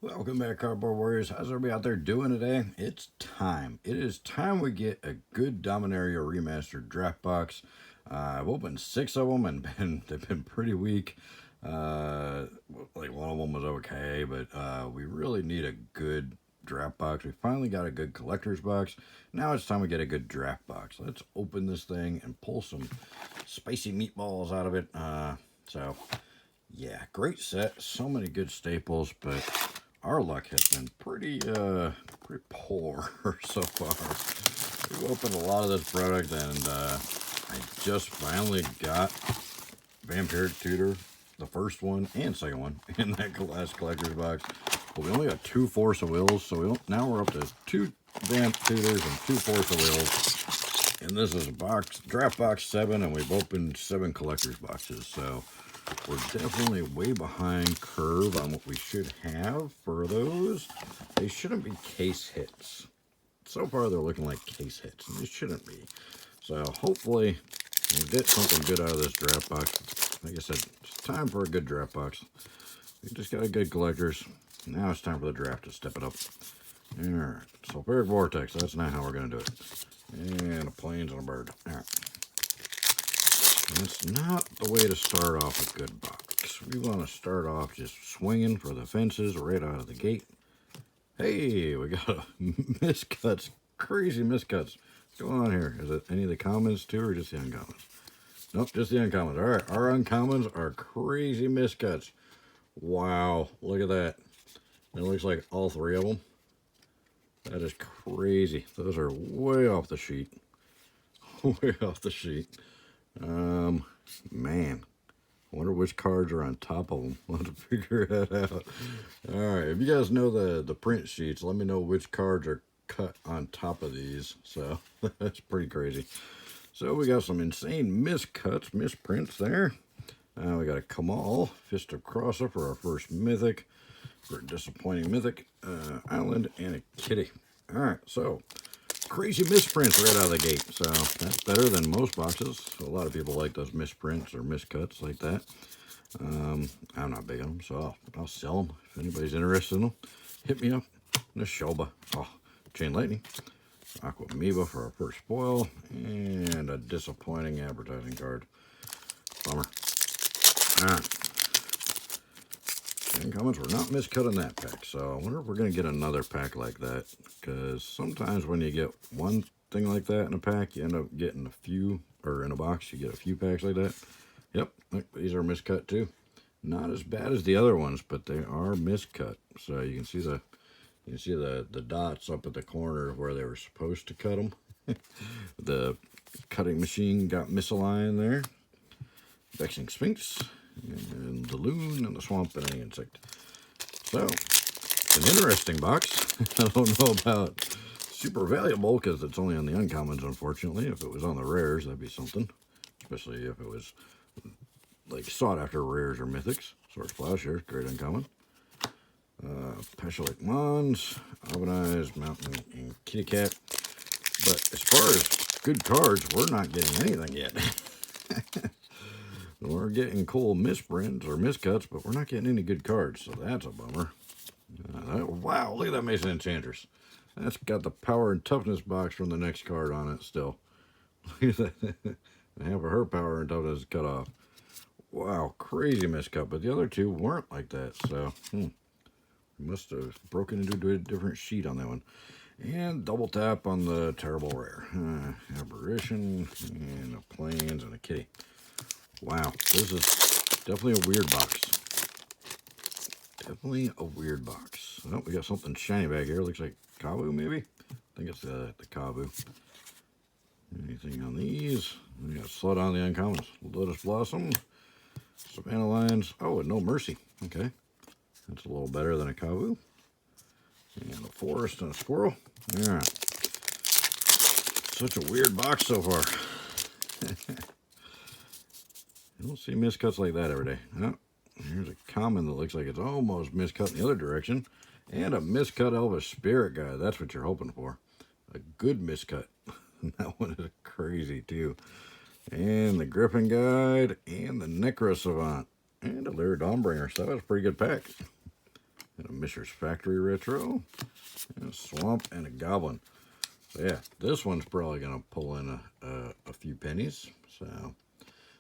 Welcome back, Cardboard Warriors. How's everybody out there doing today? It's time. It is time we get a good Dominaria Remastered draft box. I've opened 6 of them and they've been pretty weak. Like one of them was okay, but we really need a good draft box. We finally got a good collector's box. Now it's time we get a good draft box. Let's open this thing and pull some spicy meatballs out of it. Yeah, great set. So many good staples, but our luck has been pretty poor so far. We've opened a lot of this product, and I just finally got Vampiric Tutor, the first one and second one, in that last collector's box. But we only got 2 Force of Wills, so now we're up to 2 Vamp Tutors and 2 Force of Wills. And this is draft box 7, and we've opened 7 collector's boxes, so we're definitely way behind curve on what we should have for those. They shouldn't be case hits. So far, they're looking like case hits, and they shouldn't be. So hopefully, we'll get something good out of this draft box. Like I said, it's time for a good draft box. We just got a good collectors. Now it's time for the draft to step it up. Alright, Sulfuric Vortex. That's not how we're going to do it. And a plains and a bird. Alright. That's not the way to start off a good box. We want to start off just swinging for the fences right out of the gate. Hey, we got a miscuts. Crazy miscuts. What's going on here? Is it any of the commons too, or just the uncommons? Nope, just the uncommons. All right, our uncommons are crazy miscuts. Wow, look at that. It looks like all 3 of them. That is crazy. Those are way off the sheet. Way off the sheet. Man, I wonder which cards are on top of them. We'll have to figure that out. All right, if you guys know the print sheets, let me know which cards are cut on top of these. So that's pretty crazy. So we got some insane miscuts, misprints there. We got a Kamal, Fist of Crosser for our first mythic, for a disappointing mythic, Island, and a Kitty. All right, so crazy misprints right out of the gate, so that's better than most boxes. A lot of people like those misprints or miscuts like that. I'm not big on them, so I'll sell them. If anybody's interested in them, hit me up. Neshoba, Chain Lightning, Aqua Amoeba for our first spoil, and a disappointing advertising card. Bummer. Alright. Comments were not miscut in that pack, so I wonder if we're going to get another pack like that, because sometimes when you get one thing like that in a pack, you end up getting a few, or in a box, you get a few packs like that. Yep, these are miscut too. Not as bad as the other ones, but they are miscut. So you can see the dots up at the corner where they were supposed to cut them. The cutting machine got misaligned there. Vexing Sphinx, and the loon, and the swamp, and the insect. So, it's an interesting box. I don't know about super valuable, because it's only on the uncommons, unfortunately. If it was on the rares, that'd be something. Especially if it was, like, sought-after rares or mythics. Swords Plowshare, great uncommon. Peshilik Mons, Albanized, Mountain, and Kitty Cat. But as far as good cards, we're not getting anything yet. We're getting cool misprints or miscuts, but we're not getting any good cards, so that's a bummer. Wow, look at that Mason Enchantress. That's got the power and toughness box from the next card on it still. Look at that. Half of her power and toughness is cut off. Wow, crazy miscut, but the other 2 weren't like that, so must have broken into a different sheet on that one. And double tap on the terrible rare. Aberration, and a plains, and a kitty. Wow, this is definitely a weird box. Definitely a weird box. Oh, we got something shiny back here. Looks like Kavu, maybe? I think it's the Kavu. Anything on these? We got Slut on the uncommons. Lotus Blossom. Savannah Lions. Oh, and No Mercy. Okay. That's a little better than a Kavu. And a forest and a squirrel. Alright. Such a weird box so far. You don't see miscuts like that every day. Oh, here's a common that looks like it's almost miscut in the other direction. And a miscut Elvis Spirit Guide. That's what you're hoping for. A good miscut. That one is crazy too. And the Griffin Guide. And the Necro Savant. And a Lyra Dawnbringer. So that was a pretty good pack. and a Mishra's Factory Retro, and a Swamp, and a Goblin. So yeah, this one's probably going to pull in a few pennies. So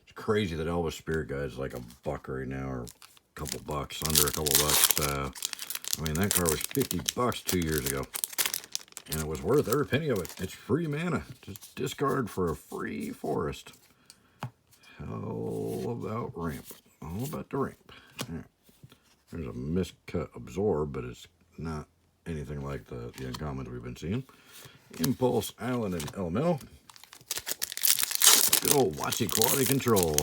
it's crazy that Elvis Spirit Guide is like $1 right now, or a couple bucks, under a couple bucks. I mean, that card was $50 2 years ago, and it was worth every penny of it. It's free mana. Just discard for a free forest. How about ramp? All about the ramp. All right. There's a miscut absorb, but it's not anything like the uncommons we've been seeing. Impulse, Island, and Elemental. Good old Watsy Quality Control.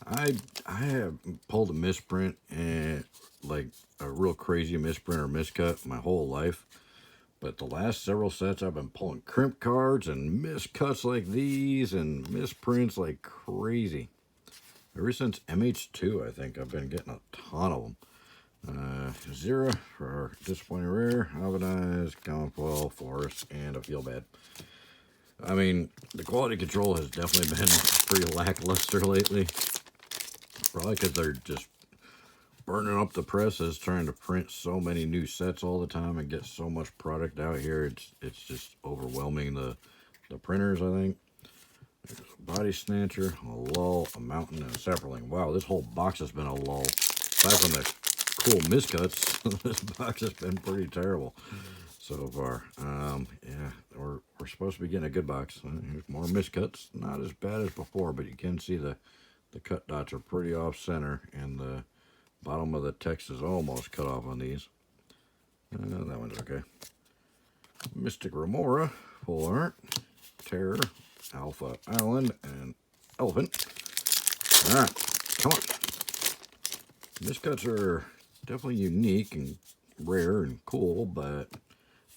I have pulled a misprint, and like a real crazy misprint or miscut my whole life. But the last several sets I've been pulling crimp cards and miscuts like these and misprints like crazy. Ever since MH2, I think I've been getting a ton of them. Zero for our disappointing rare, Alvinize, Common Foil, Forest, and a Feel Bad. I mean, the quality control has definitely been pretty lackluster lately. Probably because they're just burning up the presses, trying to print so many new sets all the time and get so much product out here. It's just overwhelming the printers, I think. There's a Body Snatcher, a Lull, a Mountain, and a Sapperling. Wow, this whole box has been a lull. Aside from the cool miscuts, this box has been pretty terrible so far. Yeah, we're supposed to be getting a good box. Here's more miscuts. Not as bad as before, but you can see the cut dots are pretty off center, and the bottom of the text is almost cut off on these. That one's okay. Mystic Remora, full art, Terror, Alpha Island, and Elephant. All right, come on. Miscuts are definitely unique and rare and cool, but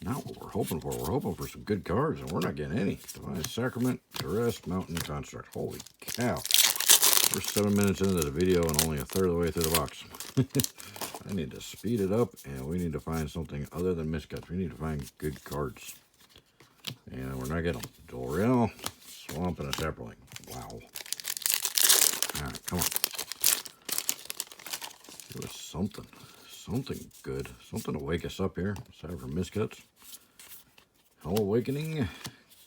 not what we're hoping for. We're hoping for some good cards, and we're not getting any. Divine Sacrament, Duress, Mountain, Construct. Holy cow. We're 7 minutes into the video and only a third of the way through the box. I need to speed it up, and we need to find something other than miscuts. We need to find good cards. And we're not getting them. Doriel, Swamp, and a Sapperling. Wow. All right, come on. Give us something. Something good. Something to wake us up here. Aside from miscuts. Hell Awakening.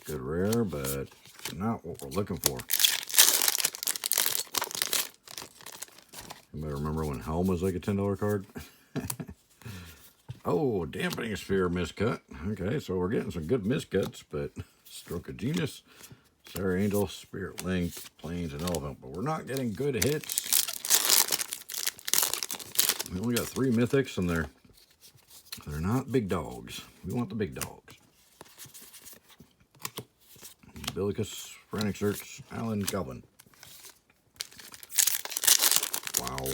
Good rare, but not what we're looking for. Anybody remember when Helm was like a $10 card? Oh, Dampening Sphere miscut. Okay, so we're getting some good miscuts, but Stroke of Genius, Sarah Angel, Spirit Link, Plains, and Elephant. But we're not getting good hits. We only got 3 mythics, and they're not big dogs. We want the big dogs. Umbilicus, Frantic Search, Allen, Goblin. Wow.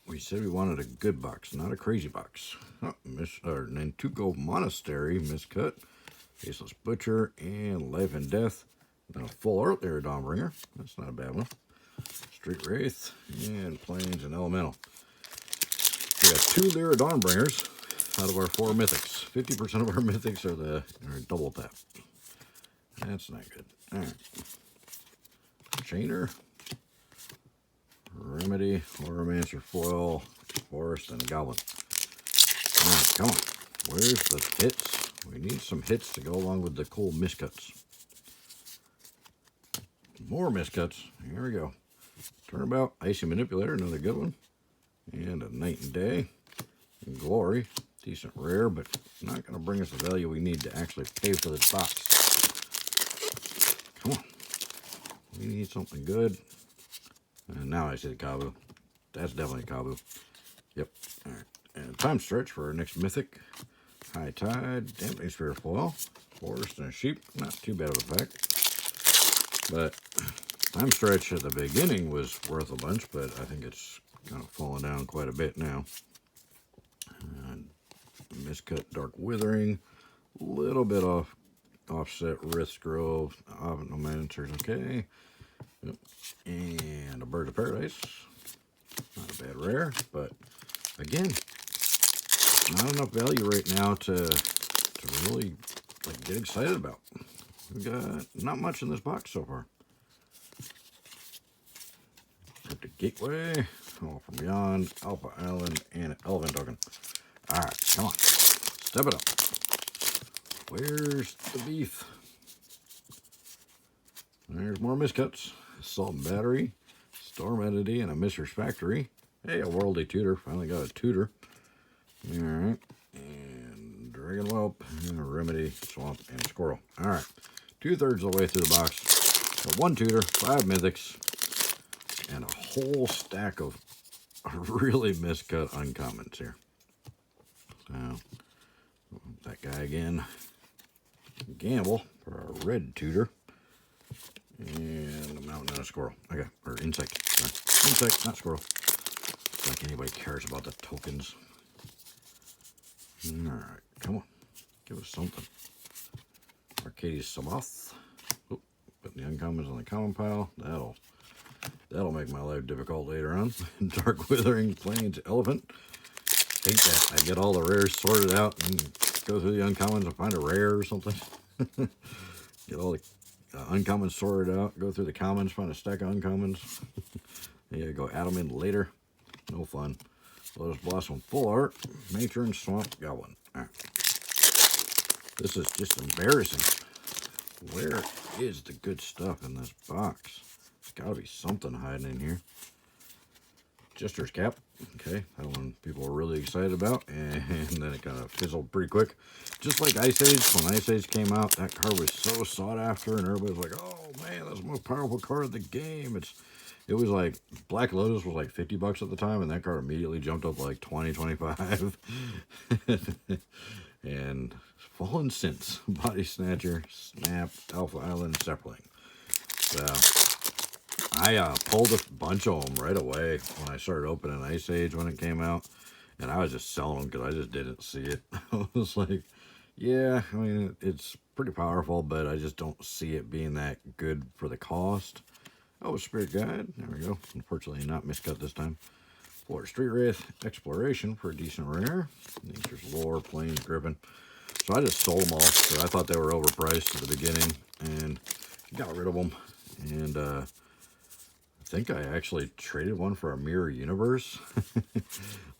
We said we wanted a good box, not a crazy box. Oh, Nantuko Monastery, miscut. Faceless Butcher, and Life and Death. Then a full art there, Dawnbringer. That's not a bad one. Street Wraith, and Plains, and Elemental. We got 2 Lyra Dawnbringers out of our 4 mythics. 50% of our mythics are double tap. That's not good. All right. Chainer, Remedy, Oromancer Foil, Forest, and Goblin. All right, come on. Where's the hits? We need some hits to go along with the cool miscuts. More miscuts. Here we go. Turnabout, Icy Manipulator, another good one. And a Night and Day. And Glory, decent rare, but not going to bring us the value we need to actually pay for this box. Come on. We need something good. And now I see the Kabu. That's definitely a Kabu. Yep. All right. And Time Stretch for our next mythic. High Tide, Dampening Sphere Foil, Forest, and a Sheep. Not too bad of a pack. But Time Stretch at the beginning was worth a bunch, but I think it's kind of fallen down quite a bit now. And miscut, Dark Withering, little bit off offset, Risk Grove, no Manager's okay. Yep. And a Bird of Paradise, not a bad rare, but again, not enough value right now to really like get excited about. We've got not much in this box so far. Got the Gateway, Home from Beyond, Alpha Island, and an Elephant token. Alright, come on. Step it up. Where's the beef? There's more miscuts. Salt and Battery, Storm Entity, and a Mistress Factory. Hey, a Worldly Tutor. Finally got a tutor. Alright. And Dragon Whelp, and a Remedy, Swamp, and Squirrel. Alright. 2/3 of the way through the box. Got 1 tutor, 5 mythics, and a whole stack of really miscut uncommons here. So, that guy again. Gamble for a red tutor. And a mountain and a squirrel. Okay, or insect. Sorry. Insect, not squirrel. Like anybody cares about the tokens. Alright, come on. Give us something. Arcades Samoth. Oh, put the uncommons on the common pile. That'll make my life difficult later on. Dark Withering Plains Elephant. Hate that. I get all the rares sorted out and go through the uncommons and find a rare or something. Get all the uncommons sorted out, go through the commons, find a stack of uncommons. Yeah, go add them in later. No fun. Lotus Blossom Full Art, Nature and Swamp, got one. All right. This is just embarrassing. Where is the good stuff in this box? There's got to be something hiding in here. Jester's Cap. Okay, that one people were really excited about, and then it kind of fizzled pretty quick. Just like Ice Age, when Ice Age came out, that card was so sought after, and everybody was like, oh man, that's the most powerful card in the game. It was like, Black Lotus was like 50 bucks at the time, and that card immediately jumped up like 20, 25. And fallen since. Body Snatcher, Snap, Alpha Island, Sepling. So, I pulled a bunch of them right away when I started opening Ice Age when it came out. And I was just selling them because I just didn't see it. I was like, yeah, I mean, it's pretty powerful, but I just don't see it being that good for the cost. Oh, Spirit Guide. There we go. Unfortunately, not miscut this time. For Street Wraith, Exploration for a decent rare. Nature's Lore, Plains, Griffin. So I just sold them all because I thought they were overpriced at the beginning and got rid of them. And I think I actually traded one for a Mirror Universe.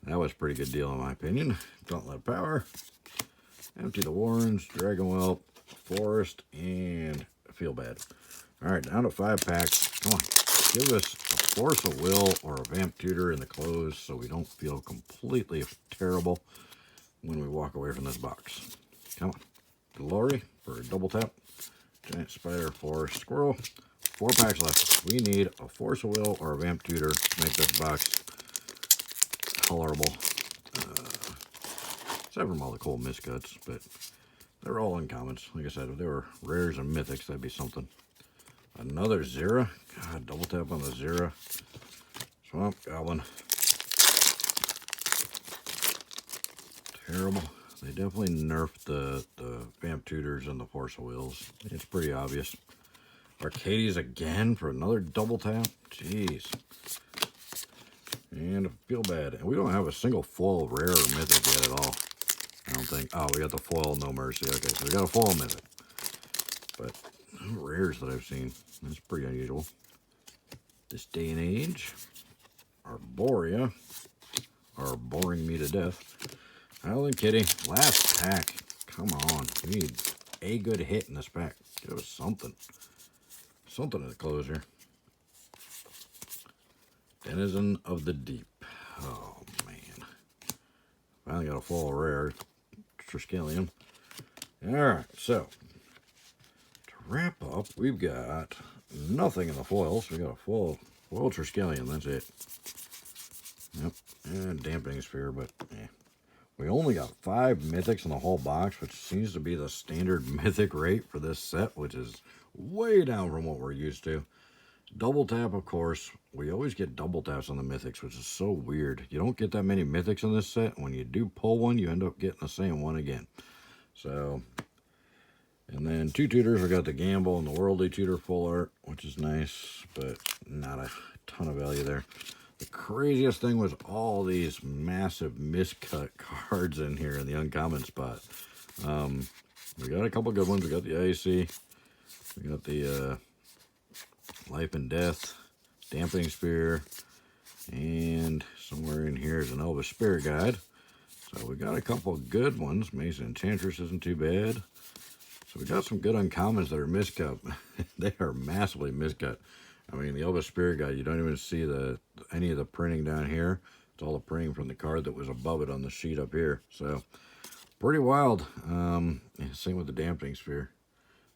That was a pretty good deal in my opinion. Gauntlet Power, Empty the Warrens, Dragon Whelp, Forest, and Feel Bad. All right, down to 5 packs. Come on, give us a Force of Will or a Vamp Tutor in the close so we don't feel completely terrible when we walk away from this box. Come on. Glory for a double tap. Giant Spider for Squirrel. 4 packs left. We need a Force of Will or a Vamp Tutor to make this box tolerable. Aside from all the cool miscuts, but they're all uncommons. Like I said, if they were rares and mythics, that'd be something. Another Zera. God, double tap on the Zera. Swamp Goblin. Terrible. They definitely nerfed the Vamp Tutors and the Force of Wills. It's pretty obvious. Arcades again for another double tap. Jeez. And Feel Bad. And we don't have a single foil rare or mythic yet at all. I don't think. Oh, we got the foil No Mercy. Okay, so we got a foil mythic. But no rares that I've seen. That's pretty unusual. This day and age. Arborea. Are boring me to death. Island Kitty. Last pack. Come on. We need a good hit in this pack. Give us something. Something to close here. Denizen of the Deep. Oh, man. Finally got a full rare. Triskelion. Alright, so. To wrap up, we've got nothing in the foils. We got a full Triskelion. That's it. Yep. And Dampening Sphere, but yeah. We only got 5 mythics in the whole box, which seems to be the standard mythic rate for this set, which is way down from what we're used to. Double tap, of course. We always get double taps on the mythics, which is so weird. You don't get that many mythics in this set. When you do pull one, you end up getting the same one again. So, and then 2 tutors. We got the Gamble and the Worldly Tutor full art, which is nice, but not a ton of value there. The craziest thing was all these massive miscut cards in here in the uncommon spot. We got a couple good ones. We got the IC. We got the Life and Death, Dampening Spear, And somewhere in here is an Elvis Spirit Guide. So we got a couple good ones. Mason Enchantress isn't too bad. So we got some good uncommons that are miscut. They are massively miscut. I mean, the Elvis Spirit Guide, you don't even see any of the printing down here. It's all the printing from the card that was above it on the sheet up here. So pretty wild. Same with the Dampening Sphere.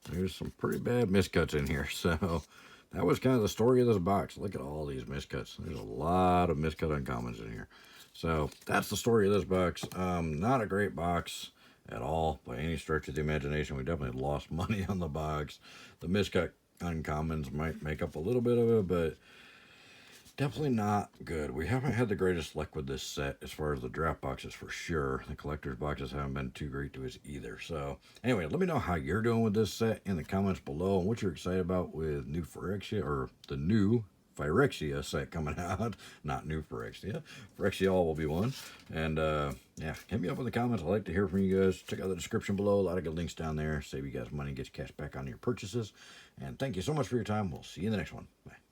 There's some pretty bad miscuts in here. So that was kind of the story of this box. Look at all these miscuts. There's a lot of miscut uncommons in here. So that's the story of this box. Not a great box at all by any stretch of the imagination. We definitely lost money on the box. The miscut uncommons might make up a little bit of it, but definitely not good. We haven't had the greatest luck with this set as far as the draft boxes for sure. The collector's boxes haven't been too great to us either. So anyway, let me know how you're doing with this set in the comments below and what you're excited about with new Phyrexia, or the new Phyrexia set coming out. Not new Phyrexia. Phyrexia all will be one. And yeah, hit me up in the comments. I'd like to hear from you guys. Check out the description below. A lot of good links down there. Save you guys money, get your cash back on your purchases. And thank you so much for your time. We'll see you in the next one. Bye.